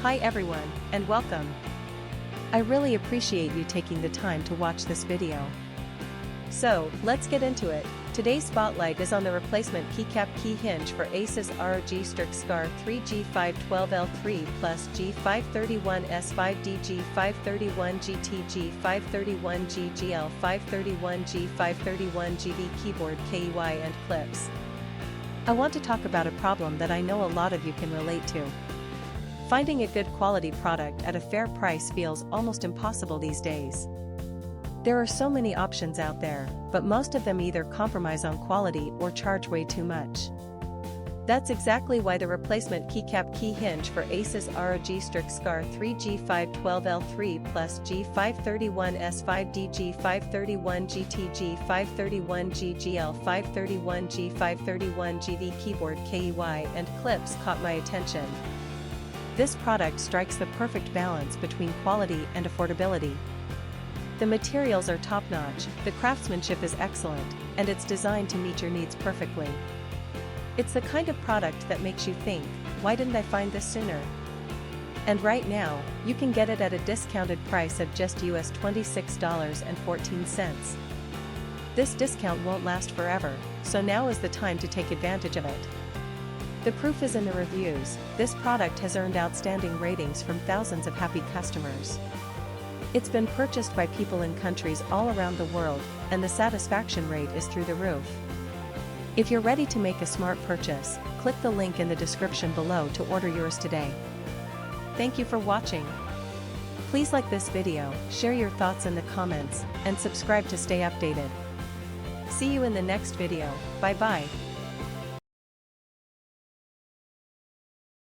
Hi everyone, and welcome. I really appreciate you taking the time to watch this video. So, let's get into it. Today's spotlight is on the replacement keycap key hinge for ASUS ROG Strix SCAR 3 G512L3 plus G531S5D G531GT G531G GL531G 531GD keyboard KEY and clips. I want to talk about a problem that I know a lot of you can relate to. Finding a good quality product at a fair price feels almost impossible these days. There are so many options out there, but most of them either compromise on quality or charge way too much. That's exactly why the replacement keycap key hinge for ASUS ROG Strix SCAR 3 G512L3 plus G531S5D G531GT G531G GL531G 531GD keyboard KEY and clips caught my attention. This product strikes the perfect balance between quality and affordability. The materials are top-notch, the craftsmanship is excellent, and it's designed to meet your needs perfectly. It's the kind of product that makes you think, why didn't I find this sooner? And right now, you can get it at a discounted price of just US $26.14. This discount won't last forever, so now is the time to take advantage of it. The proof is in the reviews. This product has earned outstanding ratings from thousands of happy customers. It's been purchased by people in countries all around the world, and the satisfaction rate is through the roof. If you're ready to make a smart purchase, click the link in the description below to order yours today. Thank you for watching. Please like this video, share your thoughts in the comments, and subscribe to stay updated. See you in the next video. Bye bye.